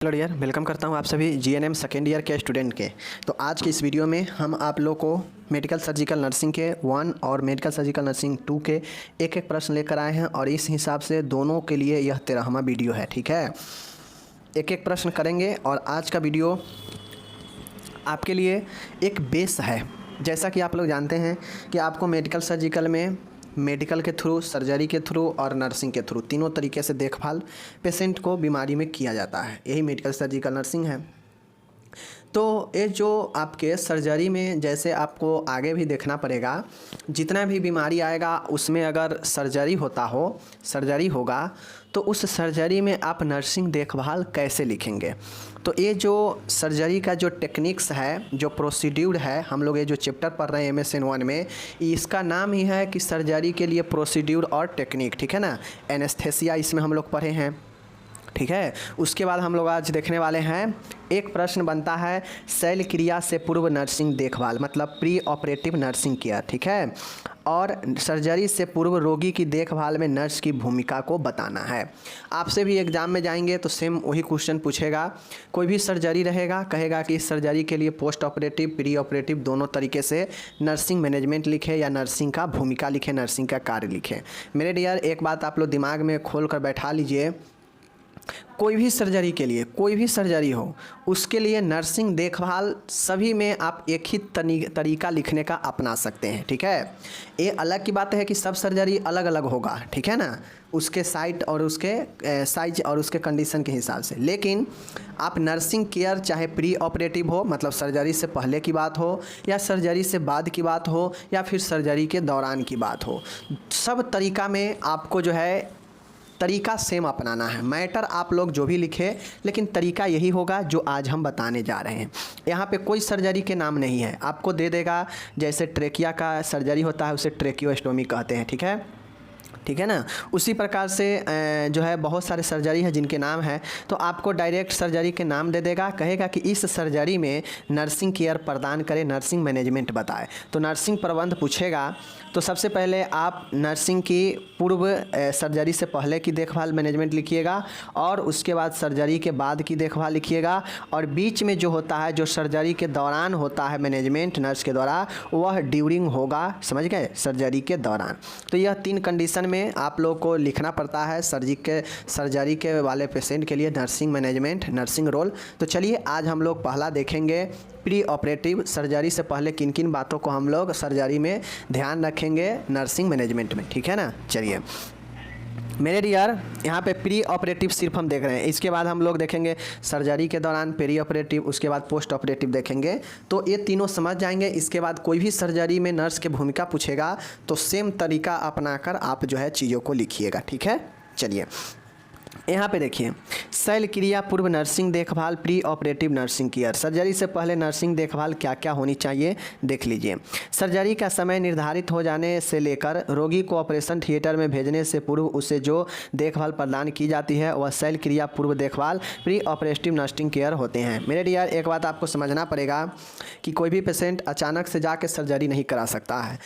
Hello dear, welcome करता हूं आप सभी जीएनएम सेकेंड ईयर के स्टूडेंट के। तो आज की इस वीडियो में हम आप लोग को मेडिकल सर्जिकल नर्सिंग के 1 और मेडिकल सर्जिकल नर्सिंग 2 के एक एक प्रश्न लेकर आए हैं और इस हिसाब से दोनों के लिए यह 13वां वीडियो है। ठीक है, एक एक प्रश्न करेंगे और आज का वीडियो आपके लिए एक बेस है। जैसा कि आप लोग जानते हैं कि आपको मेडिकल सर्जिकल में मेडिकल के थ्रू, सर्जरी के थ्रू और नर्सिंग के थ्रू तीनों तरीके से देखभाल पेशेंट को बीमारी में किया जाता है। यही मेडिकल सर्जिकल नर्सिंग है। तो ये जो आपके सर्जरी में, जैसे आपको आगे भी देखना पड़ेगा, जितना भी बीमारी आएगा उसमें अगर सर्जरी होगा तो उस सर्जरी में आप नर्सिंग देखभाल कैसे लिखेंगे। तो ये जो सर्जरी का जो टेक्निक्स है, जो प्रोसीड्यूर है, हम लोग ये जो चैप्टर पढ़ रहे हैं MSN 1 में, इसका नाम ही है कि सर्जरी के लिए प्रोसीड्यूर और टेक्निक। ठीक है ना, एनेस्थेसिया इसमें हम लोग पढ़े हैं। ठीक है, उसके बाद हम लोग आज देखने वाले हैं, एक प्रश्न बनता है शल्य क्रिया से पूर्व नर्सिंग देखभाल, मतलब प्री ऑपरेटिव नर्सिंग केयर। ठीक है, और सर्जरी से पूर्व रोगी की देखभाल में नर्स की भूमिका को बताना है। आपसे भी एग्जाम में जाएंगे तो सेम वही क्वेश्चन पूछेगा। कोई भी सर्जरी रहेगा, कहेगा कि इस सर्जरी के लिए पोस्ट ऑपरेटिव, प्री ऑपरेटिव दोनों तरीके से नर्सिंग मैनेजमेंट लिखे या नर्सिंग का भूमिका लिखे, नर्सिंग का कार्य लिखे। मेरे डियर, एक बात आप लोग दिमाग में खोल कर बैठा लीजिए, कोई भी सर्जरी के लिए, कोई भी सर्जरी हो, उसके लिए नर्सिंग देखभाल सभी में आप एक ही तरीका लिखने का अपना सकते हैं। ठीक है, ये अलग की बात है कि सब सर्जरी अलग अलग होगा। ठीक है ना, उसके साइट और उसके साइज और उसके कंडीशन के हिसाब से। लेकिन आप नर्सिंग केयर चाहे प्री ऑपरेटिव हो, मतलब सर्जरी से पहले की बात हो, या सर्जरी से बाद की बात हो, या फिर सर्जरी के दौरान की बात हो, सब तरीका में आपको जो है तरीका सेम अपनाना है। मैटर आप लोग जो भी लिखे, लेकिन तरीका यही होगा जो आज हम बताने जा रहे हैं। यहाँ पे कोई सर्जरी के नाम नहीं है, आपको दे देगा। जैसे ट्रेकिया का सर्जरी होता है उसे ट्रेकियोस्टोमी कहते हैं। ठीक है ना, उसी प्रकार से जो है बहुत सारे सर्जरी है जिनके नाम है, तो आपको डायरेक्ट सर्जरी के नाम दे देगा, कहेगा कि इस सर्जरी में नर्सिंग केयर प्रदान करे, नर्सिंग मैनेजमेंट बताए। तो नर्सिंग प्रबंध पूछेगा तो सबसे पहले आप नर्सिंग की पूर्व सर्जरी से पहले की देखभाल मैनेजमेंट लिखिएगा, और उसके बाद सर्जरी के बाद की देखभाल लिखिएगा, और बीच में जो होता है, जो सर्जरी के दौरान होता है मैनेजमेंट नर्स के द्वारा, वह ड्यूरिंग होगा। समझ गए, सर्जरी के दौरान। तो यह 3 कंडीशन में आप लोग को लिखना पड़ता है सर्जरी के वाले पेशेंट के लिए नर्सिंग मैनेजमेंट, नर्सिंग रोल। तो चलिए आज हम लोग पहला देखेंगे प्री ऑपरेटिव सर्जरी से पहले किन किन बातों को हम लोग सर्जरी में ध्यान रखेंगे नर्सिंग मैनेजमेंट में। ठीक है ना, चलिए मेरे डियर, यहाँ पे प्री ऑपरेटिव सिर्फ हम देख रहे हैं। इसके बाद हम लोग देखेंगे सर्जरी के दौरान पेरी ऑपरेटिव, उसके बाद पोस्ट ऑपरेटिव देखेंगे। तो ये तीनों समझ जाएंगे। इसके बाद कोई भी सर्जरी में नर्स की भूमिका पूछेगा तो सेम तरीका अपनाकर आप जो है चीज़ों को लिखिएगा। ठीक है, चलिए यहाँ पे देखिए, शल्य क्रिया पूर्व नर्सिंग देखभाल, pre operative nursing care. Surgery से पहले नर्सिंग देखभाल क्या क्या होनी चाहिए देख लीजिए। सर्जरी का समय निर्धारित हो जाने से लेकर रोगी को ऑपरेशन थिएटर में भेजने से पूर्व उसे जो देखभाल प्रदान की जाती है वह शल्य क्रिया पूर्व देखभाल, प्री ऑपरेटिव नर्सिंग केयर होते हैं। मेरे डियर, एक बात आपको समझना पड़ेगा कि कोई भी पेशेंट अचानक से जाके सर्जरी नहीं करा सकता है।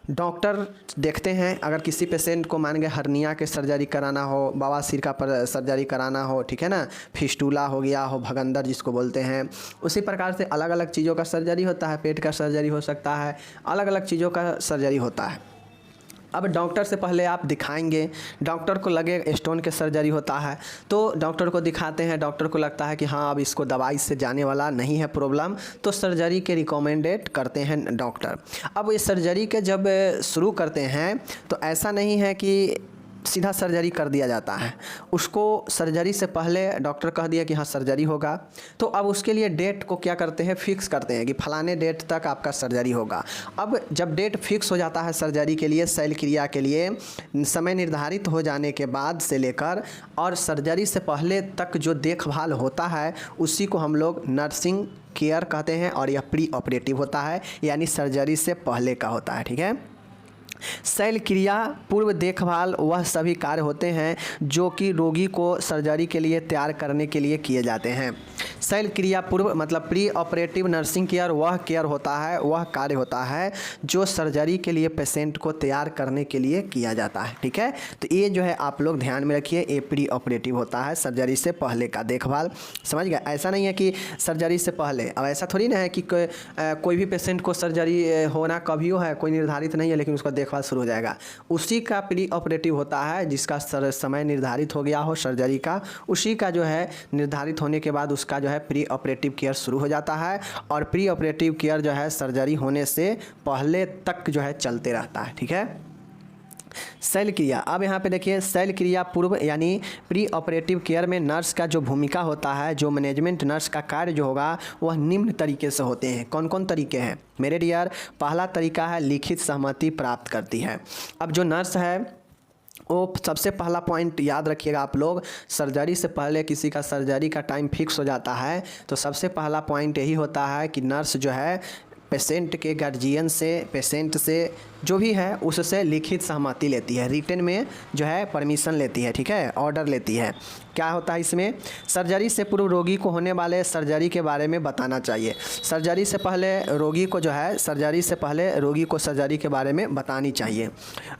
डॉक्टर देखते हैं, अगर किसी पेशेंट को मान गए हर्निया के सर्जरी कराना हो, बवासीर का सर्जरी कराना हो, ठीक है ना, फिस्टूला हो गया हो, भगंदर जिसको बोलते हैं, उसी प्रकार से अलग अलग चीज़ों का सर्जरी होता है। पेट का सर्जरी हो सकता है, अलग अलग चीज़ों का सर्जरी होता है। अब डॉक्टर से पहले आप दिखाएंगे, डॉक्टर को लगे स्टोन के सर्जरी होता है तो डॉक्टर को दिखाते हैं, डॉक्टर को लगता है कि हाँ अब इसको दवाई से जाने वाला नहीं है प्रॉब्लम, तो सर्जरी के रिकमेंडेड करते हैं डॉक्टर। अब ये सर्जरी के जब शुरू करते हैं तो ऐसा नहीं है कि सीधा सर्जरी कर दिया जाता है। उसको सर्जरी से पहले डॉक्टर कह दिया कि हाँ सर्जरी होगा, तो अब उसके लिए डेट को क्या करते हैं, फिक्स करते हैं कि फलाने डेट तक आपका सर्जरी होगा। अब जब डेट फिक्स हो जाता है सर्जरी के लिए, शल्य क्रिया के लिए, समय निर्धारित हो जाने के बाद से लेकर और सर्जरी से पहले तक जो देखभाल होता है उसी को हम लोग नर्सिंग केयर कहते हैं, और यह प्री ऑपरेटिव होता है, यानी सर्जरी से पहले का होता है। ठीक है, शल्य क्रिया पूर्व देखभाल वह सभी कार्य होते हैं जो कि रोगी को सर्जरी के लिए तैयार करने के लिए किए जाते हैं। शल्य क्रिया पूर्व मतलब प्री ऑपरेटिव नर्सिंग केयर वह केयर होता है, वह कार्य होता है जो सर्जरी के लिए पेशेंट को तैयार करने के लिए किया जाता है। ठीक है, तो ये जो है आप लोग ध्यान में रखिए, ये प्री ऑपरेटिव होता है, सर्जरी से पहले का देखभाल। समझ गए? ऐसा नहीं है कि सर्जरी से पहले, अब ऐसा थोड़ी ना है कि कोई भी पेशेंट को सर्जरी होना कभी हो है, कोई निर्धारित नहीं है, लेकिन उसका देखभाल शुरू हो जाएगा। उसी का प्री ऑपरेटिव होता है जिसका समय निर्धारित हो गया हो सर्जरी का, उसी का जो है निर्धारित होने के बाद उसका जो है प्री ऑपरेटिव केयर शुरू हो जाता है। और प्री ऑपरेटिव केयर जो है सर्जरी होने से पहले तक जो है चलते रहता है। ठीक है, शल्य क्रिया, अब यहाँ पे देखिए शल्य क्रिया पूर्व यानी प्री ऑपरेटिव केयर में नर्स का जो भूमिका होता है, जो मैनेजमेंट नर्स का कार्य जो होगा वह निम्न तरीके से होते हैं। कौन कौन तरीके हैं मेरे डियर? पहला तरीका है लिखित सहमति प्राप्त करती है। अब जो नर्स है वो सबसे पहला पॉइंट याद रखिएगा आप लोग, सर्जरी से पहले किसी का सर्जरी का टाइम फिक्स हो जाता है तो सबसे पहला पॉइंट यही होता है कि नर्स जो है पेशेंट के गार्जियन से, पेशेंट से जो भी है उससे लिखित सहमति लेती है, रिटन में जो है परमिशन लेती है। ठीक है, ऑर्डर लेती है। क्या होता है इसमें? सर्जरी से पूर्व रोगी को होने वाले सर्जरी के बारे में बताना चाहिए। सर्जरी से पहले रोगी को जो है सर्जरी से पहले रोगी को सर्जरी के बारे में बतानी चाहिए।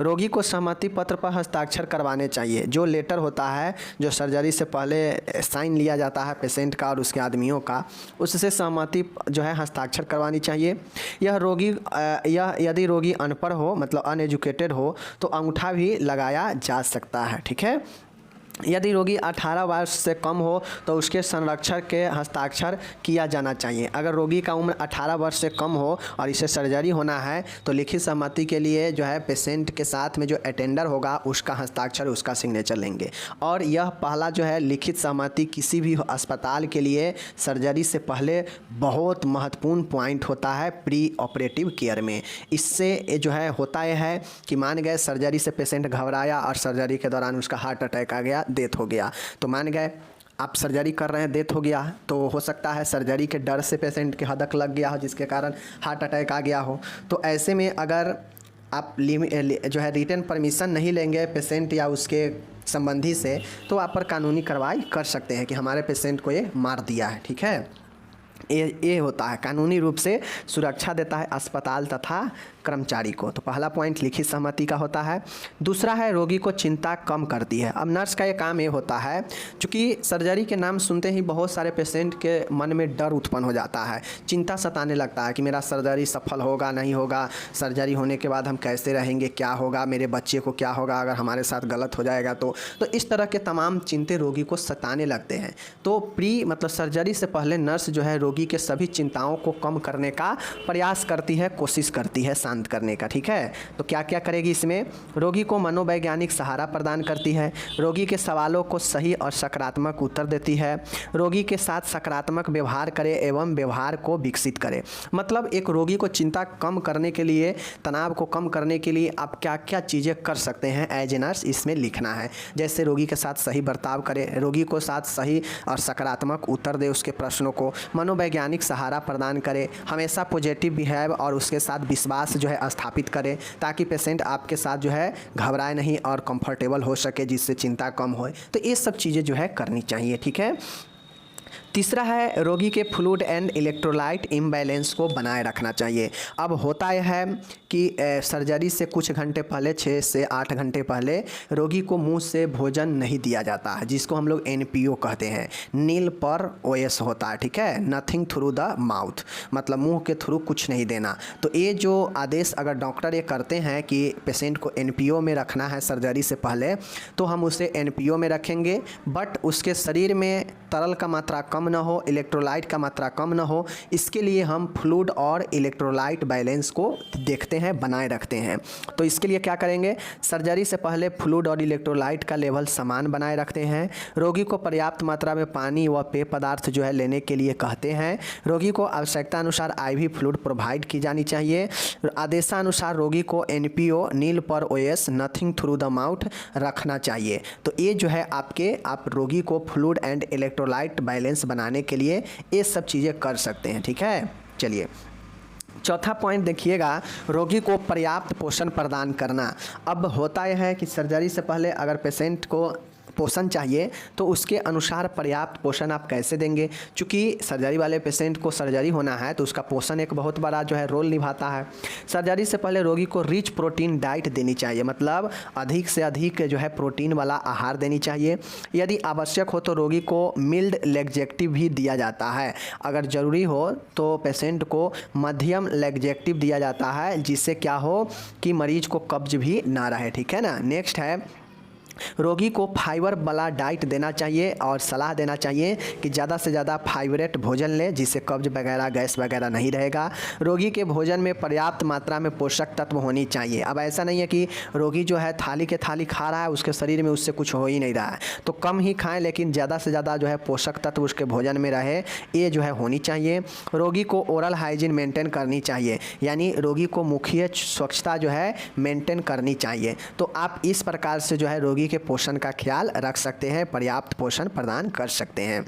रोगी को सहमति पत्र पर हस्ताक्षर करवाने चाहिए। जो लेटर होता है जो सर्जरी से पहले साइन लिया जाता है पेशेंट का और उसके आदमियों का, उससे सहमति जो है हस्ताक्षर करवानी चाहिए। यह यदि रोगी अनपढ़ हो मतलब अनएजुकेटेड हो तो अंगूठा भी लगाया जा सकता है। ठीक है, यदि रोगी 18 वर्ष से कम हो तो उसके संरक्षक के हस्ताक्षर किया जाना चाहिए। अगर रोगी का उम्र 18 वर्ष से कम हो और इसे सर्जरी होना है तो लिखित सहमति के लिए जो है पेशेंट के साथ में जो अटेंडर होगा उसका हस्ताक्षर, उसका सिग्नेचर लेंगे। और यह पहला जो है लिखित सहमति किसी भी अस्पताल के लिए सर्जरी से पहले बहुत महत्वपूर्ण पॉइंट होता है प्री ऑपरेटिव केयर में। इससे जो है होता यह है कि मान गए सर्जरी से पेशेंट घबराया और सर्जरी के दौरान उसका हार्ट अटैक आ गया, डेथ हो गया, तो मान गए आप सर्जरी कर रहे हैं, डेथ हो गया, तो हो सकता है सर्जरी के डर से पेशेंट के हदक लग गया हो जिसके कारण हार्ट अटैक आ गया हो। तो ऐसे में अगर आप जो है रिटन परमिशन नहीं लेंगे पेशेंट या उसके संबंधी से तो आप पर कानूनी कार्रवाई कर सकते हैं कि हमारे पेशेंट को ये मार दिया है। ठीक है, ये होता है, कानूनी रूप से सुरक्षा देता है अस्पताल तथा कर्मचारी को। तो पहला पॉइंट लिखित सहमति का होता है। दूसरा है रोगी को चिंता कम करती है। अब नर्स का ये काम ये होता है, चूँकि सर्जरी के नाम सुनते ही बहुत सारे पेशेंट के मन में डर उत्पन्न हो जाता है, चिंता सताने लगता है कि मेरा सर्जरी सफल होगा नहीं होगा, सर्जरी होने के बाद हम कैसे रहेंगे, क्या होगा, मेरे बच्चे को क्या होगा अगर हमारे साथ गलत हो जाएगा तो इस तरह के तमाम चिंते रोगी को सताने लगते हैं। तो प्री मतलब सर्जरी से पहले नर्स जो है रोगी के सभी चिंताओं को कम करने का प्रयास करती है, कोशिश करती है शांत करने का। ठीक है, तो क्या क्या करेगी इसमें? रोगी को मनोवैज्ञानिक सहारा प्रदान करती है, रोगी के सवालों को सही और सकारात्मक उत्तर देती है, रोगी के साथ सकारात्मक व्यवहार करे एवं व्यवहार को विकसित करे। मतलब एक रोगी को चिंता कम करने के लिए, तनाव को कम करने के लिए आप क्या क्या चीज़ें कर सकते हैं एज ए नर्स, इसमें लिखना है। जैसे रोगी के साथ सही बर्ताव करे, रोगी को साथ सही और सकारात्मक उत्तर दे उसके प्रश्नों को, मनोवैज्ञानिक सहारा प्रदान करे, हमेशा पॉजिटिव बिहेव और उसके साथ विश्वास जो है स्थापित करें ताकि पेशेंट आपके साथ जो है घबराए नहीं और कंफर्टेबल हो सके, जिससे चिंता कम हो। तो ये सब चीज़ें जो है करनी चाहिए। ठीक है, तीसरा है रोगी के फ्लूइड एंड इलेक्ट्रोलाइट इम्बैलेंस को बनाए रखना चाहिए। अब होता यह है कि सर्जरी से कुछ घंटे पहले 6 से 8 घंटे पहले रोगी को मुंह से भोजन नहीं दिया जाता है, जिसको हम लोग NPO कहते हैं, नील पर OS होता है। ठीक है, नथिंग थ्रू द माउथ, मतलब मुंह के थ्रू कुछ नहीं देना। तो ये जो आदेश अगर डॉक्टर ये करते हैं कि पेशेंट को NPO में रखना है सर्जरी से पहले, तो हम उसे NPO में रखेंगे, बट उसके शरीर में तरल का मात्रा कम न हो, इलेक्ट्रोलाइट का मात्रा कम न हो, इसके लिए हम फ्लूइड और इलेक्ट्रोलाइट बैलेंस को देखते हैं, बनाए रखते हैं। तो इसके लिए क्या करेंगे? सर्जरी से पहले फ्लूइड और इलेक्ट्रोलाइट का लेवल समान बनाए रखते हैं, रोगी को पर्याप्त मात्रा में पानी व पेय पदार्थ जो है लेने के लिए कहते हैं, रोगी को आवश्यकता अनुसार IV फ्लूइड प्रोवाइड की जानी चाहिए, आदेशानुसार रोगी को NPO नील पर OS nothing through the mouth रखना चाहिए। तो ये जो है आप रोगी को फ्लूइड एंड इलेक्ट्रोलाइट बैलेंस बनाने के लिए ये सब चीज़ें कर सकते हैं। ठीक है, चलिए चौथा पॉइंट देखिएगा, रोगी को पर्याप्त पोषण प्रदान करना। अब होता यह है कि सर्जरी से पहले अगर पेशेंट को पोषण चाहिए तो उसके अनुसार पर्याप्त पोषण आप कैसे देंगे। चूँकि सर्जरी वाले पेशेंट को सर्जरी होना है तो उसका पोषण एक बहुत बड़ा जो है रोल निभाता है। सर्जरी से पहले रोगी को रिच प्रोटीन डाइट देनी चाहिए, मतलब अधिक से अधिक जो है प्रोटीन वाला आहार देनी चाहिए। यदि आवश्यक हो तो रोगी को मिल्ड लैक्सेटिव भी दिया जाता है। अगर ज़रूरी हो तो पेशेंट को मध्यम लैक्सेटिव दिया जाता है, जिससे क्या हो कि मरीज को कब्ज भी ना रहे, ठीक है ना। नेक्स्ट है, रोगी को फाइबर वाला डाइट देना चाहिए और सलाह देना चाहिए कि ज़्यादा से ज़्यादा फाइबरेट भोजन लें, जिससे कब्ज वगैरह गैस वगैरह नहीं रहेगा। रोगी के भोजन में पर्याप्त मात्रा में पोषक तत्व होनी चाहिए। अब ऐसा नहीं है कि रोगी जो है थाली के थाली खा रहा है, उसके शरीर में उससे कुछ हो ही नहीं रहा है, तो कम ही खाएं, लेकिन ज़्यादा से ज़्यादा जो है पोषक तत्व उसके भोजन में रहे, ये जो है होनी चाहिए। रोगी को ओरल हाइजीन मेंटेन करनी चाहिए, यानी रोगी को मुखीय स्वच्छता जो है मेंटेन करनी चाहिए। तो आप इस प्रकार से जो है रोगी के पोषण का ख्याल रख सकते हैं, पर्याप्त पोषण प्रदान कर सकते हैं।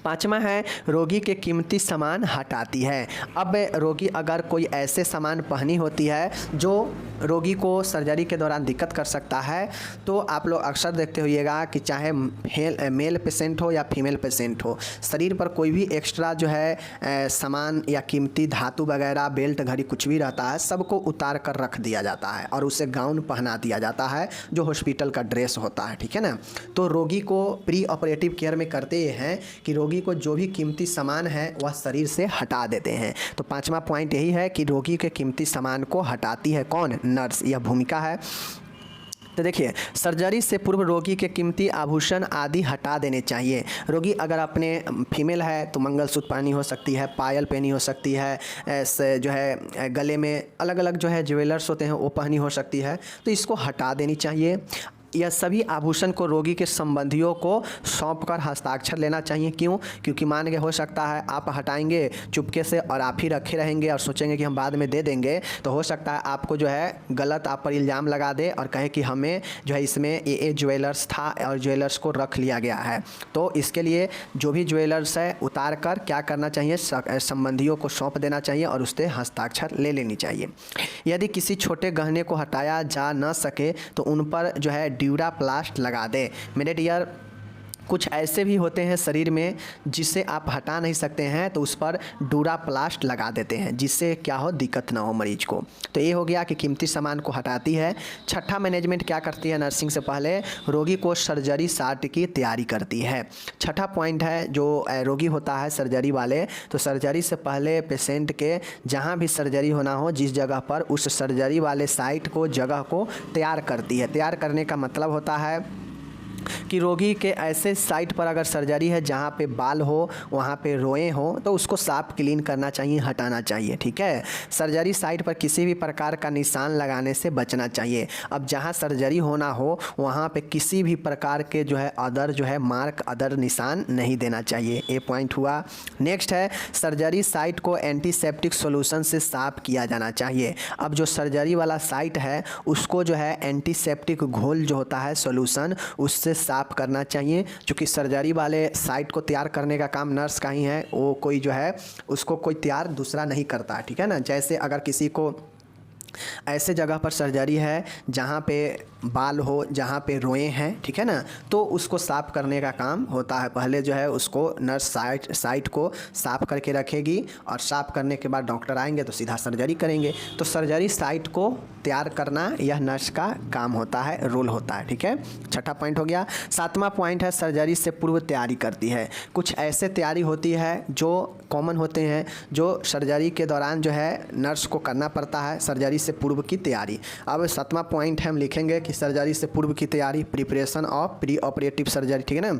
पाँचवा है, रोगी के कीमती सामान हटाती है। अब रोगी अगर कोई ऐसे सामान पहनी होती है जो रोगी को सर्जरी के दौरान दिक्कत कर सकता है, तो आप लोग अक्सर देखते होइएगा कि चाहे मेल पेशेंट हो या फीमेल पेशेंट हो, शरीर पर कोई भी एक्स्ट्रा जो है सामान या कीमती धातु वगैरह, बेल्ट, घड़ी, कुछ भी रहता है, सबको उतार कर रख दिया जाता है और उसे गाउन पहना दिया जाता है जो हॉस्पिटल का ड्रेस होता है, ठीक है ना। तो रोगी को प्री ऑपरेटिव केयर में करते हैं कि रोगी को जो भी कीमती सामान है वह शरीर से हटा देते हैं। तो पांचवा पॉइंट यही है कि रोगी के कीमती सामान को हटाती है कौन? नर्स। यह भूमिका है। तो देखिए, सर्जरी से पूर्व रोगी के कीमती आभूषण आदि हटा देने चाहिए। रोगी अगर अपने फीमेल है तो मंगलसूत्र पहनी हो सकती है, पायल पहनी हो सकती है, ऐसे जो है गले में अलग अलग जो है ज्वेलर्स होते हैं वो पहनी हो सकती है, तो इसको हटा देनी चाहिए। यह सभी आभूषण को रोगी के संबंधियों को सौंपकर हस्ताक्षर लेना चाहिए। क्यों? क्योंकि मान के हो सकता है आप हटाएंगे चुपके से और आप ही रखे रहेंगे और सोचेंगे कि हम बाद में दे देंगे, तो हो सकता है आपको जो है गलत आप पर इल्ज़ाम लगा दे और कहे कि हमें जो है इसमें ये ज्वेलर्स था और ज्वेलर्स को रख लिया गया है। तो इसके लिए जो भी ज्वेलर्स है उतार कर क्या करना चाहिए, संबंधियों को सौंप देना चाहिए और उससे हस्ताक्षर ले लेनी चाहिए। यदि किसी छोटे गहने को हटाया जा न सके तो उन पर जो है ड्यूराप्लास्ट लगा दे। मेरे डियर, कुछ ऐसे भी होते हैं शरीर में जिसे आप हटा नहीं सकते हैं, तो उस पर ड्यूराप्लास्ट लगा देते हैं, जिससे क्या हो, दिक्कत ना हो मरीज को। तो ये हो गया कि कीमती सामान को हटाती है। छठा, मैनेजमेंट क्या करती है नर्सिंग से पहले? रोगी को सर्जरी साट की तैयारी करती है। छठा पॉइंट है, जो रोगी होता है सर्जरी वाले, तो सर्जरी से पहले पेशेंट के जहाँ भी सर्जरी होना हो, जिस जगह पर, उस सर्जरी वाले साइट को, जगह को तैयार करती है। तैयार करने का मतलब होता है कि रोगी के ऐसे साइट पर अगर सर्जरी है जहाँ पे बाल हो, वहाँ पे रोएं हो, तो उसको साफ क्लीन करना चाहिए, हटाना चाहिए, ठीक है। सर्जरी साइट पर किसी भी प्रकार का निशान लगाने से बचना चाहिए। अब जहाँ सर्जरी होना हो वहाँ पे किसी भी प्रकार के जो है अदर जो है मार्क, अदर निशान नहीं देना चाहिए। ये पॉइंट हुआ। नेक्स्ट है, सर्जरी साइट को एंटीसेप्टिक सॉल्यूशन से साफ किया जाना चाहिए। अब जो सर्जरी वाला साइट है उसको जो है एंटीसेप्टिक घोल जो होता है सॉल्यूशन, उससे साफ करना चाहिए। क्योंकि सर्जरी वाले साइट को तैयार करने का काम नर्स का ही है, वो कोई जो है उसको कोई तैयार दूसरा नहीं करता है, ठीक है ना। जैसे अगर किसी को ऐसे जगह पर सर्जरी है जहाँ पे बाल हो, जहाँ पे रोएं हैं, ठीक है ना, तो उसको साफ़ करने का काम होता है। पहले जो है उसको नर्स साइट को साफ़ करके रखेगी और साफ़ करने के बाद डॉक्टर आएंगे तो सीधा सर्जरी करेंगे। तो सर्जरी साइट को तैयार करना यह नर्स का काम होता है, रोल होता है, ठीक है। छठा पॉइंट हो गया। सातवां पॉइंट है, सर्जरी से पूर्व तैयारी करती है। कुछ ऐसे तैयारी होती है जो कॉमन होते हैं, जो सर्जरी के दौरान जो है नर्स को करना पड़ता है, सर्जरी से पूर्व की तैयारी। अब सातवां पॉइंट हम लिखेंगे कि सर्जरी से पूर्व की तैयारी, preparation of pre operative surgery, ठीक है ना।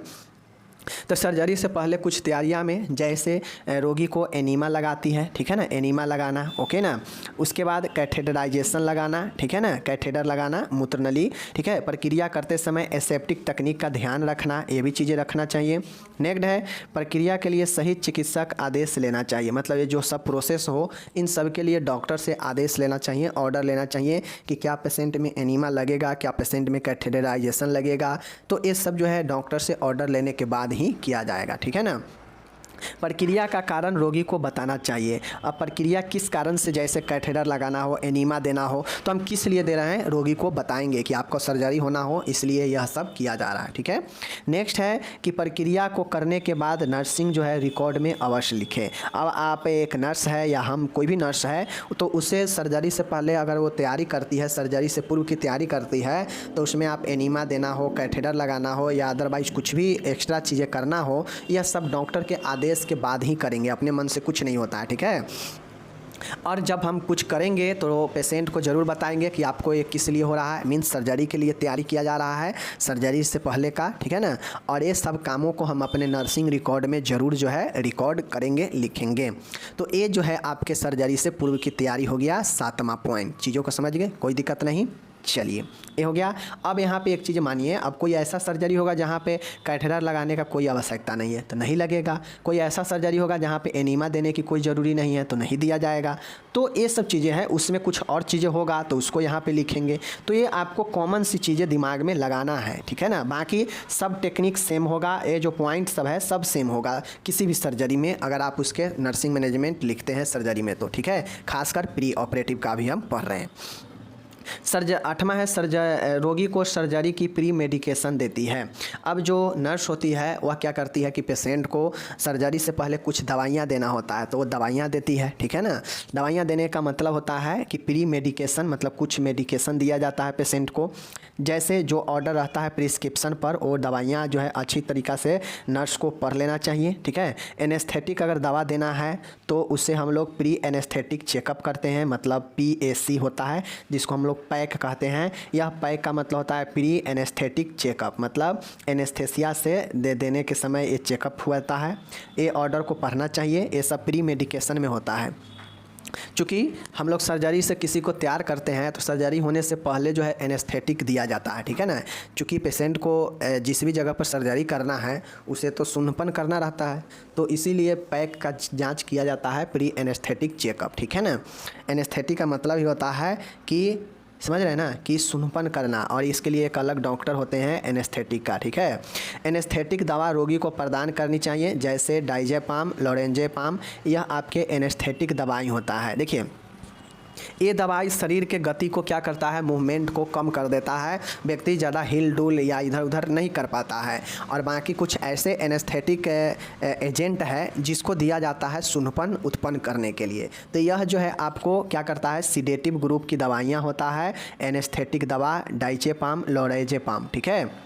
तो सर्जरी से पहले कुछ तैयारियां में, जैसे रोगी को एनीमा लगाती है, ठीक है ना, एनीमा लगाना, ओके ना। उसके बाद कैथेटराइजेशन लगाना, ठीक है ना, कैथेटर लगाना, मूत्रनली, ठीक है। प्रक्रिया करते समय एसेप्टिक तकनीक का ध्यान रखना, ये भी चीज़ें रखना चाहिए। नेक्स्ट है, प्रक्रिया के लिए सही चिकित्सक आदेश लेना चाहिए। मतलब ये जो सब प्रोसेस हो, इन सब के लिए डॉक्टर से आदेश लेना चाहिए, ऑर्डर लेना चाहिए कि क्या पेशेंट में एनीमा लगेगा, क्या पेशेंट में कैथेटराइजेशन लगेगा। तो ये सब जो है डॉक्टर से ऑर्डर लेने के बाद ही किया जाएगा, ठीक है ना। प्रक्रिया का कारण रोगी को बताना चाहिए। अब प्रक्रिया किस कारण से, जैसे कैथेटर लगाना हो, एनीमा देना हो, तो हम किस लिए दे रहे हैं, रोगी को बताएंगे कि आपको सर्जरी होना हो इसलिए यह सब किया जा रहा है। ठीक है। नेक्स्ट है कि प्रक्रिया को करने के बाद नर्सिंग जो है रिकॉर्ड में अवश्य लिखें। अब आप एक नर्स है या हम कोई भी नर्स है तो उसे सर्जरी से पहले अगर वो तैयारी करती है, सर्जरी से पूर्व की तैयारी करती है, तो उसमें आप एनीमा देना हो, कैथेटर लगाना हो या अदरवाइज कुछ भी एक्स्ट्रा चीज़ें करना हो, यह सब डॉक्टर के आदेश के बाद ही करेंगे, अपने मन से कुछ नहीं होता है। ठीक है। और जब हम कुछ करेंगे तो पेशेंट को ज़रूर बताएंगे कि आपको ये किस लिए हो रहा है, मीन्स सर्जरी के लिए तैयारी किया जा रहा है, सर्जरी से पहले का। ठीक है ना। और ये सब कामों को हम अपने नर्सिंग रिकॉर्ड में ज़रूर जो है रिकॉर्ड करेंगे, लिखेंगे। तो ये जो है आपके सर्जरी से पूर्व की तैयारी हो गया 7वां पॉइंट। चीज़ों को समझ गए, कोई दिक्कत नहीं। चलिए ये हो गया। अब यहाँ पे एक चीज़ मानिए, अब कोई ऐसा सर्जरी होगा जहाँ पे कैथेटर लगाने का कोई आवश्यकता नहीं है तो नहीं लगेगा। कोई ऐसा सर्जरी होगा जहाँ पे एनीमा देने की कोई ज़रूरी नहीं है तो नहीं दिया जाएगा। तो ये सब चीज़ें हैं, उसमें कुछ और चीज़ें होगा तो उसको यहाँ पे लिखेंगे। तो ये आपको कॉमन सी चीज़ें दिमाग में लगाना है। ठीक है ना। बाकी सब टेक्निक सेम होगा, ये जो पॉइंट सब है सब सेम होगा किसी भी सर्जरी में, अगर आप उसके नर्सिंग मैनेजमेंट लिखते हैं सर्जरी में तो। ठीक है। खासकर प्री ऑपरेटिव का भी हम पढ़ रहे हैं। 8वां है रोगी को सर्जरी की प्री मेडिकेशन देती है। अब जो नर्स होती है वह क्या करती है कि पेशेंट को सर्जरी से पहले कुछ दवाइयाँ देना होता है तो वो दवाइयाँ देती है। ठीक है ना। दवाइयाँ देने का मतलब होता है कि प्री मेडिकेशन मतलब कुछ मेडिकेशन दिया जाता है पेशेंट को, जैसे जो ऑर्डर रहता है प्रिस्क्रिप्शन पर वो दवाइयाँ जो है अच्छी तरीक़ा से नर्स को पढ़ लेना चाहिए। ठीक है। एनेस्थेटिक अगर दवा देना है तो उसे हम लोग प्री एनेस्थेटिक चेकअप करते हैं, मतलब PAC होता है जिसको हम लोग पैक कहते हैं। यह पैक का मतलब होता है प्री एनेस्थेटिक चेकअप, मतलब एनेस्थेसिया से देने के समय ये चेकअप होता है। ये ऑर्डर को पढ़ना चाहिए, ये सब प्री मेडिकेशन में होता है। चूँकि हम लोग सर्जरी से किसी को तैयार करते हैं तो सर्जरी होने से पहले जो है एनेस्थेटिक दिया जाता है। ठीक है ना। चूँकि पेशेंट को जिस भी जगह पर सर्जरी करना है उसे तो सुन्नपन करना रहता है, तो इसीलिए पैक का जांच किया जाता है प्री एनेस्थेटिक चेकअप। ठीक है ना। एनेस्थेटिक का मतलब ही होता है कि समझ रहे हैं ना कि सुनपन करना, और इसके लिए एक अलग डॉक्टर होते हैं एनेस्थेटिक का। ठीक है। एनेस्थेटिक दवा रोगी को प्रदान करनी चाहिए, जैसे डाइजेपाम, लोरेंजेपाम, यह आपके एनेस्थेटिक दवाई होता है। देखिए ये दवाई शरीर के गति को क्या करता है, मूवमेंट को कम कर देता है, व्यक्ति ज़्यादा हिल डुल या इधर उधर नहीं कर पाता है। और बाकी कुछ ऐसे एनेस्थेटिक एजेंट है जिसको दिया जाता है सुन्नपन उत्पन्न करने के लिए। तो यह जो है आपको क्या करता है, सिडेटिव ग्रुप की दवाइयाँ होता है, एनेस्थेटिक दवा डाइजेपाम, लोरेंजेपाम। ठीक है।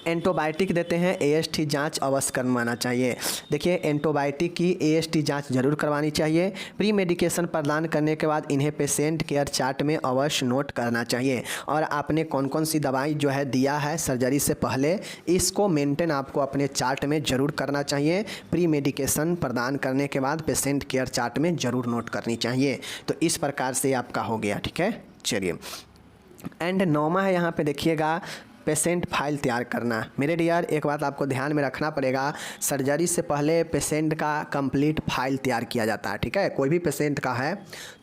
एंटीबायोटिक देते हैं, AST जांच अवश्य करवाना चाहिए। देखिए एंटीबायोटिक की AST जांच जरूर करवानी चाहिए। प्री मेडिकेशन प्रदान करने के बाद इन्हें पेशेंट केयर चार्ट में अवश्य नोट करना चाहिए। और आपने कौन कौन सी दवाई जो है दिया है सर्जरी से पहले, इसको मेंटेन आपको अपने चार्ट में ज़रूर करना चाहिए। प्री मेडिकेशन प्रदान करने के बाद पेशेंट केयर चार्ट में ज़रूर नोट करनी चाहिए। तो इस प्रकार से आपका हो गया। ठीक है। चलिए एंड 9वां है, यहाँ पे देखिएगा पेशेंट फाइल तैयार करना। मेरे डियर एक बात आपको ध्यान में रखना पड़ेगा, सर्जरी से पहले पेशेंट का कंप्लीट फाइल तैयार किया जाता है। ठीक है। कोई भी पेशेंट का है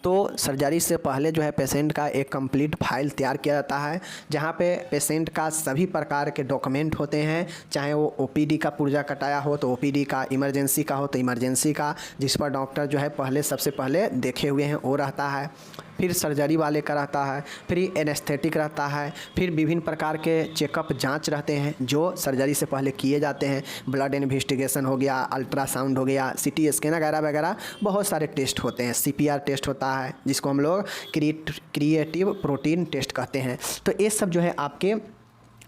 तो सर्जरी से पहले जो है पेशेंट का एक कंप्लीट फाइल तैयार किया जाता है, जहाँ पे पेशेंट का सभी प्रकार के डॉक्यूमेंट होते हैं, चाहे वो OPD का पुर्जा कटाया हो तो OPD का, इमरजेंसी का हो तो इमरजेंसी का, जिस पर डॉक्टर जो है पहले सबसे पहले देखे हुए हैं वो रहता है। फिर सर्जरी वाले का रहता है, फिर एनेस्थेटिक रहता है, फिर विभिन्न प्रकार के चेकअप जांच रहते हैं जो सर्जरी से पहले किए जाते हैं। ब्लड इन्वेस्टिगेशन हो गया, अल्ट्रासाउंड हो गया, CT स्कैन वगैरह वगैरह बहुत सारे टेस्ट होते हैं। CPR टेस्ट होता है जिसको हम लोग क्रिएटिव प्रोटीन टेस्ट कहते हैं। तो ये सब जो है आपके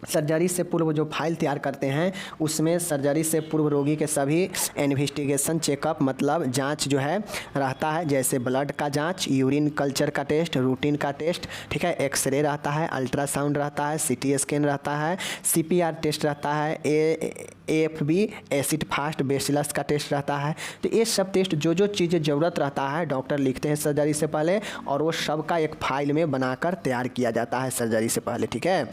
सर्जरी से पूर्व जो फाइल तैयार करते हैं उसमें सर्जरी से पूर्व रोगी के सभी इन्वेस्टिगेशन चेकअप मतलब जांच जो है रहता है, जैसे ब्लड का जांच, यूरिन कल्चर का टेस्ट, रूटीन का टेस्ट। ठीक है। एक्सरे रहता है, अल्ट्रासाउंड रहता है, CT स्कैन रहता है, CPR टेस्ट रहता है, AFB एसिड फास्ट बेसिलस का टेस्ट रहता है। तो ये सब टेस्ट जो जो चीज़ें ज़रूरत रहता है डॉक्टर लिखते हैं सर्जरी से पहले, और वो सब का एक फाइल में बनाकर तैयार किया जाता है सर्जरी से पहले। ठीक है।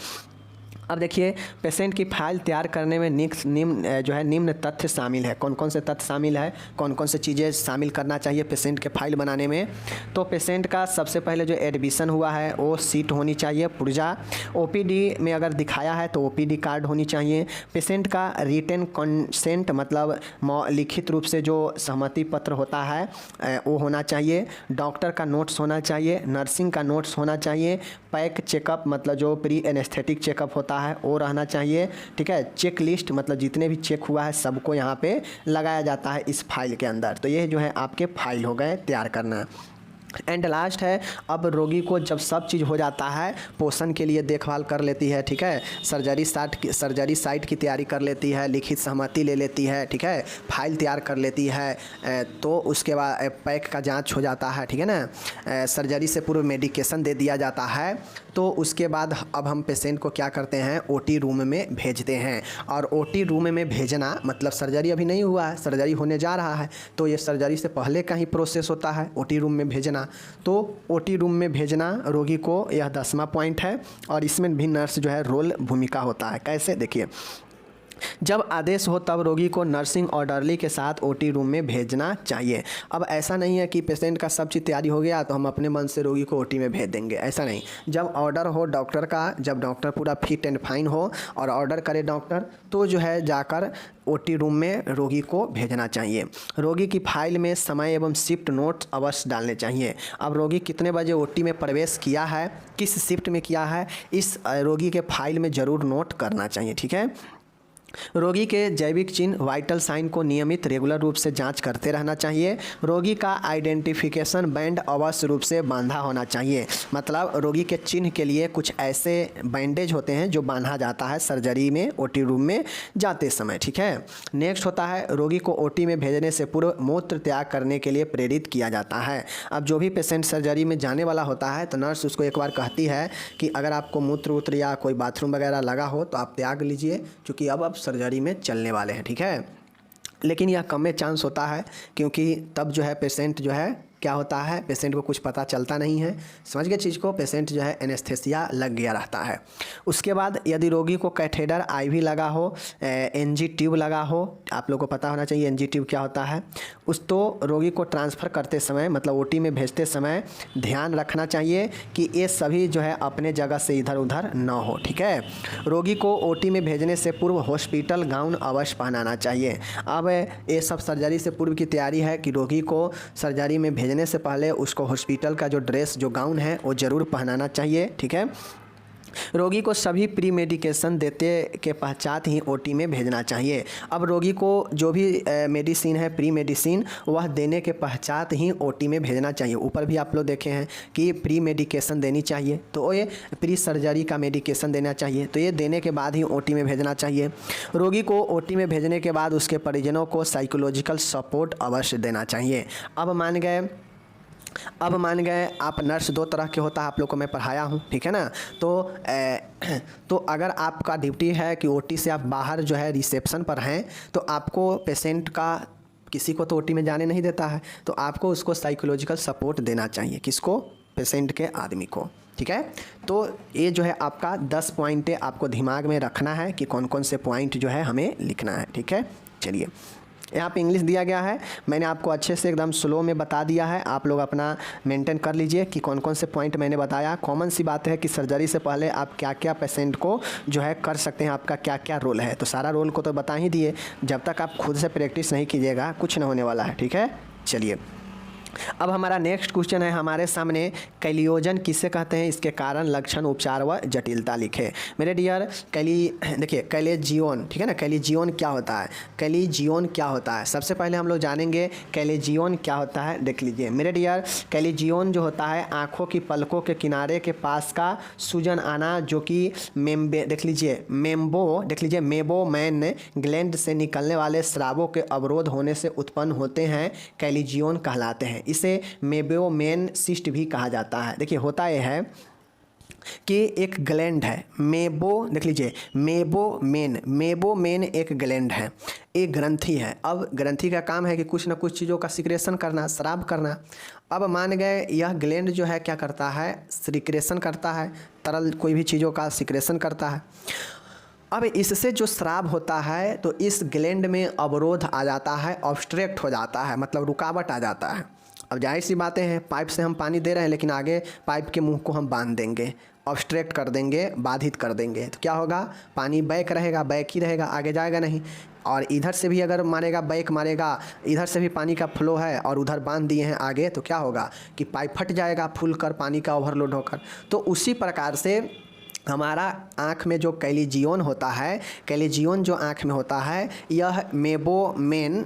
अब देखिए पेशेंट की फाइल तैयार करने में निम्न तथ्य शामिल है। कौन कौन से तथ्य शामिल है, कौन कौन से चीज़ें शामिल करना चाहिए पेशेंट के फाइल बनाने में। तो पेशेंट का सबसे पहले जो एडमिशन हुआ है वो सीट होनी चाहिए, पुर्जा। ओपीडी में अगर दिखाया है तो ओपीडी कार्ड होनी चाहिए। पेशेंट का रिटन कंसेंट मतलब लिखित रूप से जो सहमति पत्र होता है वो होना चाहिए। डॉक्टर का नोट्स होना चाहिए, नर्सिंग का नोट्स होना चाहिए। पैक चेकअप मतलब जो प्री एनेस्थेटिक चेकअप होता है वो रहना चाहिए। ठीक है, चेक लिस्ट मतलब जितने भी चेक हुआ है सबको यहाँ पे लगाया जाता है इस फाइल के अंदर। तो ये जो है आपके फाइल हो गए तैयार करना। एंड लास्ट है, अब रोगी को जब सब चीज़ हो जाता है, पोषण के लिए देखभाल कर लेती है, ठीक है, सर्जरी साइट की तैयारी कर लेती है, लिखित सहमति ले लेती है, ठीक है, फाइल तैयार कर लेती है, तो उसके बाद पैक का जांच हो जाता है, ठीक है ना, सर्जरी से पूर्व मेडिकेशन दे दिया जाता है। तो उसके बाद अब हम पेशेंट को क्या करते हैं, ओटी रूम में भेजते हैं। और ओटी रूम में भेजना मतलब सर्जरी अभी नहीं हुआ है, सर्जरी होने जा रहा है, तो ये सर्जरी से पहले का ही प्रोसेस होता है ओटी रूम में भेजना। तो ओटी रूम में भेजना रोगी को यह 10वां पॉइंट है। और इसमें भी नर्स जो है रोल भूमिका होता है। कैसे, देखिए, जब आदेश हो तब रोगी को नर्सिंग ऑर्डरली के साथ ओटी रूम में भेजना चाहिए। अब ऐसा नहीं है कि पेशेंट का सब चीज़ तैयारी हो गया तो हम अपने मन से रोगी को ओटी में भेज देंगे, ऐसा नहीं। जब ऑर्डर हो डॉक्टर का, जब डॉक्टर पूरा फिट एंड फाइन हो और ऑर्डर करे डॉक्टर, तो जो है जाकर ओटी रूम में रोगी को भेजना चाहिए। रोगी की फाइल में समय एवं शिफ्ट नोट्स अवश्य डालने चाहिए। अब रोगी कितने बजे ओटी में प्रवेश किया है, किस शिफ्ट में किया है, इस रोगी के फाइल में ज़रूर नोट करना चाहिए, ठीक है। रोगी के जैविक चिन्ह वाइटल साइन को नियमित रेगुलर रूप से जांच करते रहना चाहिए। रोगी का आइडेंटिफिकेशन बैंड अवश्य रूप से बांधा होना चाहिए। मतलब रोगी के चिन्ह के लिए कुछ ऐसे बैंडेज होते हैं जो बांधा जाता है सर्जरी में ओटी रूम में जाते समय, ठीक है। नेक्स्ट होता है, रोगी को ओटी में भेजने से पूर्व मूत्र त्याग करने के लिए प्रेरित किया जाता है। अब जो भी पेशेंट सर्जरी में जाने वाला होता है तो नर्स उसको एक बार कहती है कि अगर आपको मूत्र या कोई बाथरूम वगैरह लगा हो तो आप त्याग लीजिए, क्योंकि अब सर्जरी में चलने वाले हैं, ठीक है। लेकिन यह कम में चांस होता है, क्योंकि तब जो है पेशेंट जो है क्या होता है, पेशेंट को कुछ पता चलता नहीं है, समझ गए चीज़ को, पेशेंट जो है एनेस्थेसिया लग गया रहता है। उसके बाद यदि रोगी को कैथेटर आईवी लगा हो, एनजी ट्यूब लगा हो, आप लोग को पता होना चाहिए एनजी ट्यूब क्या होता है, तो रोगी को ट्रांसफ़र करते समय मतलब ओटी में भेजते समय ध्यान रखना चाहिए कि ये सभी जो है अपने जगह से इधर उधर न हो, ठीक है। रोगी को ओटी में भेजने से पूर्व हॉस्पिटल गाउन अवश्य पहनाना चाहिए। अब ये सब सर्जरी से पूर्व की तैयारी है कि रोगी को सर्जरी में भेजने से पहले उसको हॉस्पिटल का जो ड्रेस जो गाउन है वो ज़रूर पहनाना चाहिए, ठीक है। रोगी को सभी प्री मेडिकेशन देते के पश्चात ही ओटी में भेजना चाहिए। अब रोगी को जो भी मेडिसिन है प्री मेडिसिन वह देने के पश्चात ही ओटी में भेजना चाहिए। ऊपर भी आप लोग देखे हैं कि प्री मेडिकेशन देनी चाहिए, तो ये प्री सर्जरी का मेडिकेशन देना चाहिए, तो ये देने के बाद ही ओटी में भेजना चाहिए। रोगी को ओटी में भेजने के बाद उसके परिजनों को साइकोलॉजिकल सपोर्ट अवश्य देना चाहिए। अब मान गए आप नर्स दो तरह के होता है, आप लोग को मैं पढ़ाया हूँ, ठीक है ना। तो अगर आपका ड्यूटी है कि ओटी से आप बाहर जो है रिसेप्शन पर हैं, तो आपको पेशेंट का किसी को तो ओटी में जाने नहीं देता है, तो आपको उसको साइकोलॉजिकल सपोर्ट देना चाहिए। किसको? पेशेंट के आदमी को, ठीक है। तो ये जो है आपका 10 पॉइंटें आपको दिमाग में रखना है कि कौन कौन से पॉइंट जो है हमें लिखना है, ठीक है। चलिए, यहाँ पे इंग्लिश दिया गया है, मैंने आपको अच्छे से एकदम स्लो में बता दिया है, आप लोग अपना मेंटेन कर लीजिए कि कौन कौन से पॉइंट मैंने बताया। कॉमन सी बात है कि सर्जरी से पहले आप क्या क्या पेशेंट को जो है कर सकते हैं, आपका क्या क्या रोल है, तो सारा रोल को तो बता ही दिए। जब तक आप खुद से प्रैक्टिस नहीं कीजिएगा कुछ ना होने वाला है, ठीक है। चलिए, अब हमारा नेक्स्ट क्वेश्चन है हमारे सामने, कैलियोजन किसे कहते हैं, इसके कारण, लक्षण, उपचार व जटिलता लिखे। मेरे डियर देखिए कैलेजियन, ठीक है ना, कैलिजियन क्या होता है, कैलिजियन क्या होता है, सबसे पहले हम लोग जानेंगे कैलिजियन क्या होता है। देख लीजिए मेरे डियर, कैलिजियन जो होता है आँखों की पलकों के किनारे के पास का सूजन आना, जो कि देख लीजिए मेबोमैन ग्लैंड से निकलने वाले स्रावों के अवरोध होने से उत्पन्न होते हैं, कैलिजियन कहलाते हैं। इसे मेबोमेन सिस्ट भी कहा जाता है। देखिए होता यह है, कि एक ग्लैंड है मेबो, देख लीजिए मेबोमेन एक ग्लैंड है, एक ग्रंथि है। अब ग्रंथि का काम है कि कुछ ना कुछ चीज़ों का सिक्रेशन करना, स्राव करना। अब मान गए यह ग्लैंड जो है क्या करता है, सिक्रेशन करता है, तरल कोई भी चीज़ों का सिक्रेशन करता है। अब इससे जो स्राव होता है तो इस ग्लैंड में अवरोध आ जाता है, ऑब्स्ट्रक्ट हो जाता है, मतलब रुकावट आ जाता है। अब जाहिर सी बातें हैं, पाइप से हम पानी दे रहे हैं लेकिन आगे पाइप के मुंह को हम बांध देंगे, ऑब्स्ट्रक्ट कर देंगे, बाधित कर देंगे, तो क्या होगा, पानी बैक रहेगा, बैक ही रहेगा, आगे जाएगा नहीं। और इधर से भी अगर मारेगा, बैक मारेगा, इधर से भी पानी का फ्लो है और उधर बांध दिए हैं आगे, तो क्या होगा कि पाइप फट जाएगा फूल कर, पानी का ओवरलोड होकर। तो उसी प्रकार से हमारा आँख में जो कैलिजियन होता है, कैलिजियन जो आँख में होता है, यह मेबोमेन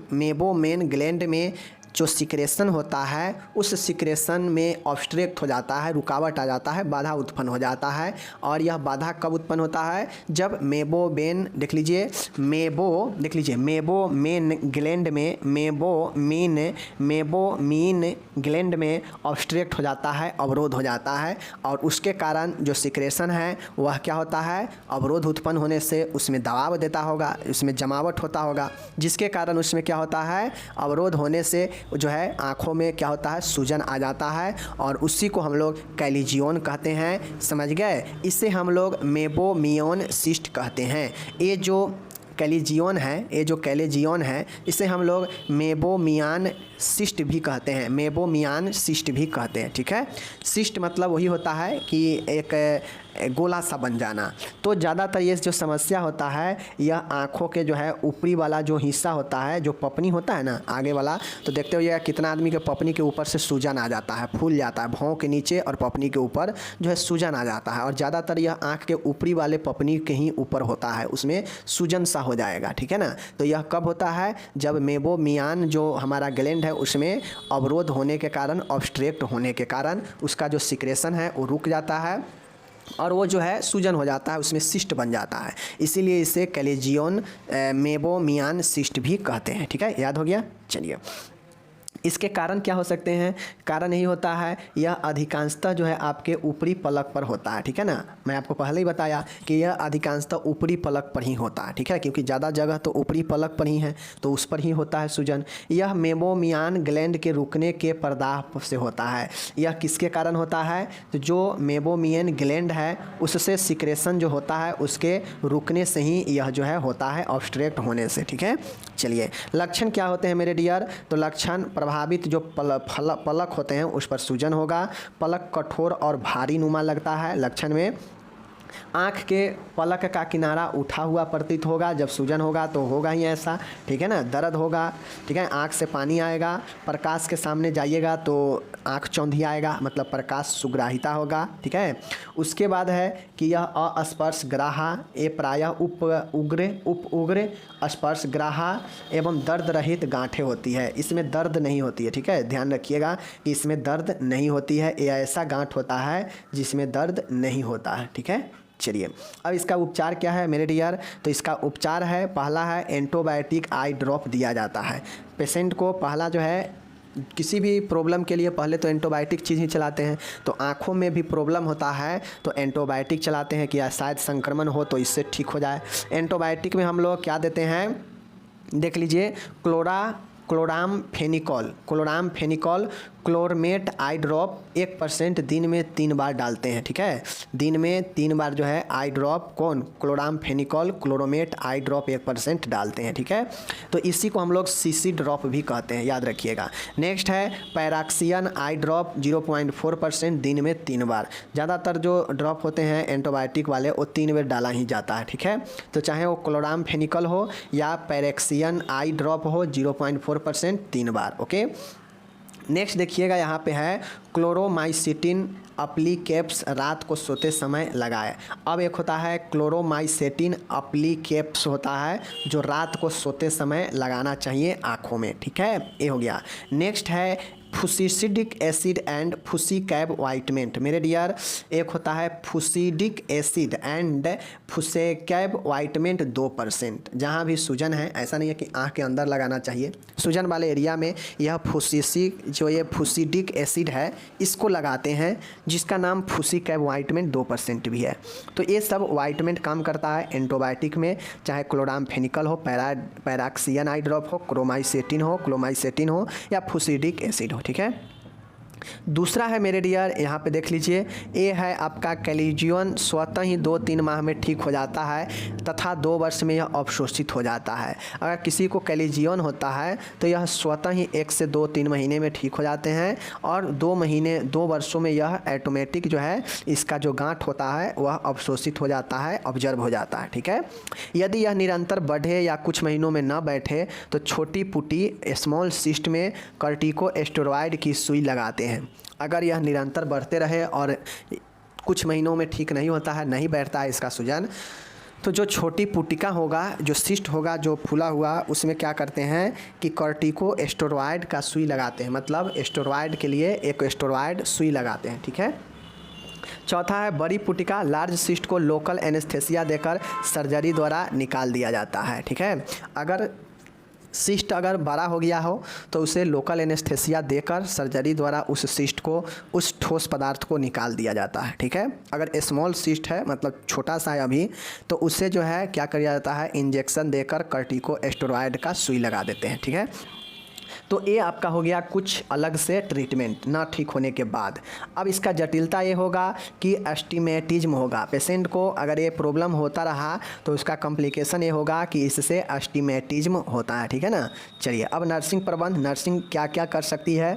ग्लैंड में जो सिक्रेशन होता है उस सिक्रेशन में ऑब्स्ट्रक्ट हो जाता है, रुकावट आ जाता है, बाधा उत्पन्न हो जाता है। और यह बाधा कब उत्पन्न होता है, जब मेबोमेन ग्लैंड में मेबोमीन ग्लैंड में ऑब्स्ट्रक्ट हो जाता है, अवरोध हो जाता है। और उसके कारण जो सिक्रेशन है वह क्या होता है, अवरोध उत्पन्न होने से उसमें दबाव देता होगा, उसमें जमावट होता होगा, जिसके कारण उसमें क्या होता है, अवरोध होने से जो है आँखों में क्या होता है, सूजन आ जाता है। और उसी को हम लोग कैलिजियन कहते हैं, समझ गए। इसे हम लोग मेबोमियन सिस्ट कहते हैं। ये जो कैलिजियन है इसे हम लोग मेबोमियान सिस्ट भी कहते हैं, मेबोमियान सिस्ट भी कहते हैं, ठीक है। सिस्ट मतलब वही होता है कि एक गोला सा बन जाना। तो ज़्यादातर ये जो समस्या होता है यह आँखों के जो है ऊपरी वाला जो हिस्सा होता है, जो पपनी होता है ना आगे वाला, तो देखते हो ये कितना आदमी के पपनी के ऊपर से सूजन आ जाता है, फूल जाता है, भौं के नीचे और पपनी के ऊपर जो है सूजन आ जाता है। और ज़्यादातर यह आँख के ऊपरी वाले पपनी के ही ऊपर होता है, उसमें सूजन सा हो जाएगा, ठीक है ना। तो यह कब होता है, जब मेबोमियान जो हमारा ग्लैंड है उसमें अवरोध होने के कारण, ऑब्स्ट्रक्ट होने के कारण उसका जो सिक्रेशन है वो रुक जाता है और वो जो है सूजन हो जाता है, उसमें सिस्ट बन जाता है। इसीलिए इसे कैलिजियन मेबोमियान सिस्ट भी कहते हैं, ठीक है, याद हो गया। चलिए, इसके कारण क्या हो सकते हैं, कारण यही होता है यह अधिकांशतः जो है आपके ऊपरी पलक पर होता है, ठीक है ना। मैं आपको पहले ही बताया कि यह अधिकांशतः ऊपरी पलक पर ही होता है, ठीक है, क्योंकि ज़्यादा जगह तो ऊपरी पलक पर ही है, तो उस पर ही होता है सूजन। यह मेबोमियान ग्लैंड के रुकने के प्रदाह से होता है। यह किसके कारण होता है, तो जो मेबोमियन ग्लैंड है उससे सिक्रेशन जो होता है उसके रुकने से ही यह जो है होता है, ऑब्स्ट्रक्ट होने से, ठीक है। चलिए, लक्षण क्या होते हैं मेरे डियर, तो लक्षण प्रभावित जो पलक होते हैं उस पर सूजन होगा, पलक कठोर और भारी नुमा लगता है लक्षण में, आँख के पलक का किनारा उठा हुआ प्रतीत होगा, जब सूजन होगा तो होगा ही ऐसा, ठीक है ना। दर्द होगा, ठीक है, आँख से पानी आएगा, प्रकाश के सामने जाइएगा तो आँख चौंधी आएगा, मतलब प्रकाश सुग्राहिता होगा, ठीक है। उसके बाद है कि यह अस्पर्श ग्राहा, ये प्रायः उप उग्र स्पर्श ग्राहा एवं दर्द रहित गांठें होती है, इसमें दर्द नहीं होती है, ठीक है, ध्यान रखिएगा कि इसमें दर्द नहीं होती है, ये ऐसा गांठ होता है जिसमें दर्द नहीं होता है, ठीक है। चलिए, अब इसका उपचार क्या है मेरे डियर, तो इसका उपचार है, पहला है एंटीबायोटिक आई ड्रॉप दिया जाता है पेशेंट को। पहला जो है किसी भी प्रॉब्लम के लिए पहले तो एंटीबायोटिक चीज़ ही चलाते हैं, तो आँखों में भी प्रॉब्लम होता है तो एंटीबायोटिक चलाते हैं कि शायद संक्रमण हो तो इससे ठीक हो जाए। एंटीबायोटिक में हम लोग क्या देते हैं, देख लीजिए, क्लोराम फेनिकॉल क्लोरमेट आई ड्रॉप 1% दिन में 3 बार डालते हैं, ठीक है। दिन में 3 बार जो है आई ड्रॉप क्लोराम फेनिकॉल क्लोरोमेट आई ड्रॉप 1% डालते हैं, ठीक है। तो इसी को हम लोग सीसी ड्रॉप भी कहते हैं, याद रखिएगा। नेक्स्ट है पैराक्सियन आई ड्रॉप 0.4% दिन में 3 बार। ज़्यादातर जो ड्रॉप होते हैं एंटीबायोटिक वाले वो 3 बार डाला ही जाता है, ठीक है। तो चाहे वो क्लोराम फेनिकल हो या पैराक्सियन आई ड्रॉप हो 0.4% 3 बार, ओके। नेक्स्ट देखिएगा, यहाँ पे है क्लोरोमाइसिटिन अप्लीकेप्स रात को सोते समय लगाए। अब एक होता है क्लोरोमाइसिटिन अप्लीकेप्स होता है जो रात को सोते समय लगाना चाहिए आँखों में, ठीक है, ये हो गया। नेक्स्ट है फुसिडिक एसिड एंड फुसिकैब ऑइंटमेंट। मेरे डियर, एक होता है फुसिडिक एसिड एंड फुसिकैब ऑइंटमेंट 2%। जहाँ भी सूजन है, ऐसा नहीं है कि आँख के अंदर लगाना चाहिए, सूजन वाले एरिया में यह ये फुसिडिक एसिड है इसको लगाते हैं, जिसका नाम फुसिकैब ऑइंटमेंट 2% भी है। तो ये सब ऑइंटमेंट काम करता है एंटीबायोटिक में, चाहे क्लोरामफेनिकल हो, पैराक्सियानाइड ड्रॉप हो, क्लोमाइसेटिन हो या फुसिडिक एसिड हो। ठीक है। दूसरा है मेरे डियर, यहाँ पे देख लीजिए, ये है आपका कैल्शियम। स्वतः ही 2-3 माह में ठीक हो जाता है तथा 2 वर्ष में यह अवशोषित हो जाता है। अगर किसी को कैल्शियम होता है तो यह स्वतः ही 1 से 2-3 महीने में ठीक हो जाते हैं और 2 वर्षों में यह ऑटोमेटिक जो है इसका जो गांठ होता है वह अवशोषित हो जाता है, ऑब्जर्व हो जाता है। ठीक है। यदि यह निरंतर बढ़े या कुछ महीनों में न बैठे तो छोटी पुटी स्मॉल सिस्ट में कॉर्टिकोस्टेरॉइड की सुई लगाते हैं। अगर यह निरंतर बढ़ते रहे और कुछ महीनों में ठीक नहीं होता है, नहीं बैठता है इसका सूजन, तो जो छोटी पुटिका होगा, जो सिस्ट होगा, जो फूला हुआ, उसमें क्या करते हैं कि कॉर्टिकोस्टेरॉइड का सुई लगाते हैं। मतलब स्टेरॉइड के लिए एक स्टेरॉइड सुई लगाते हैं। ठीक है। चौथा है बड़ी पुटिका, लार्ज सिस्ट को लोकल एनेस्थेसिया देकर सर्जरी द्वारा निकाल दिया जाता है। ठीक है। अगर सिस्ट अगर बड़ा हो गया हो तो उसे लोकल एनेस्थेसिया देकर सर्जरी द्वारा उस सिस्ट को, उस ठोस पदार्थ को निकाल दिया जाता है। ठीक है। अगर स्मॉल सिस्ट है, मतलब छोटा सा है अभी, तो उसे जो है क्या किया जाता है, इंजेक्शन देकर कॉर्टिकोस्टेरॉइड का सुई लगा देते हैं। ठीक है। तो ये आपका हो गया कुछ अलग से ट्रीटमेंट ना ठीक होने के बाद। अब इसका जटिलता ये होगा कि एस्टिमेटिज्म होगा। पेशेंट को अगर ये प्रॉब्लम होता रहा तो उसका कॉम्प्लिकेशन ये होगा कि इससे एस्टिमेटिज्म होता है। ठीक है ना। चलिए, अब नर्सिंग प्रबंध, नर्सिंग क्या क्या कर सकती है।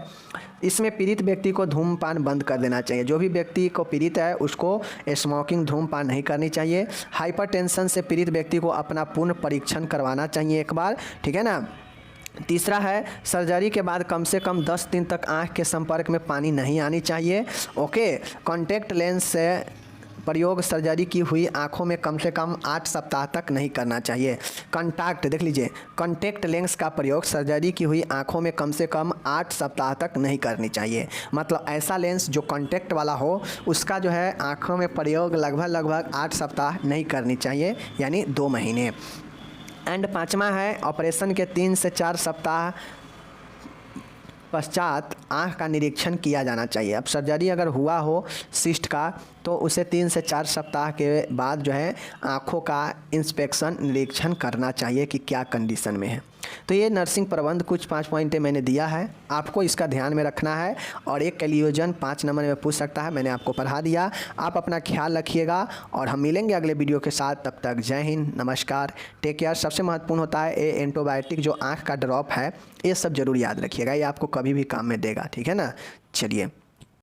इसमें पीड़ित व्यक्ति को धूम्रपान बंद कर देना चाहिए। जो भी व्यक्ति को पीड़ित है उसको स्मोकिंग, धूम्रपान नहीं करनी चाहिए। हाइपरटेंशन से पीड़ित व्यक्ति को अपना पूर्ण परीक्षण करवाना चाहिए एक बार। ठीक है ना। तीसरा है सर्जरी के बाद कम से कम 10 दिन तक आँख के संपर्क में पानी नहीं आनी चाहिए। ओके। कॉन्टैक्ट लेंस से प्रयोग सर्जरी की हुई आँखों में कम से कम 8 सप्ताह तक नहीं करना चाहिए। देख लीजिए, कॉन्टैक्ट लेंस का प्रयोग सर्जरी की हुई आँखों में कम से कम 8 सप्ताह तक नहीं करनी चाहिए। मतलब ऐसा लेंस जो कॉन्टैक्ट वाला हो उसका जो है आँखों में प्रयोग लगभग 8 सप्ताह नहीं करनी चाहिए, यानी 2 महीने। एंड 5वां है ऑपरेशन के 3 से 4 सप्ताह पश्चात आँख का निरीक्षण किया जाना चाहिए। अब सर्जरी अगर हुआ हो सिस्ट का तो उसे 3 से 4 सप्ताह के बाद जो है आँखों का इंस्पेक्शन, निरीक्षण करना चाहिए कि क्या कंडीशन में है। तो ये नर्सिंग प्रबंध कुछ 5 पॉइंटें मैंने दिया है, आपको इसका ध्यान में रखना है। और एक कैलियोजन 5 नंबर में पूछ सकता है, मैंने आपको पढ़ा दिया। आप अपना ख्याल रखिएगा और हम मिलेंगे अगले वीडियो के साथ। तब तक जय हिंद, नमस्कार, टेक केयर। सबसे महत्वपूर्ण होता है ये एंटीबायोटिक जो आँख का ड्रॉप है, ये सब जरूर याद रखिएगा, ये आपको कभी भी काम में देगा। ठीक है ना। चलिए।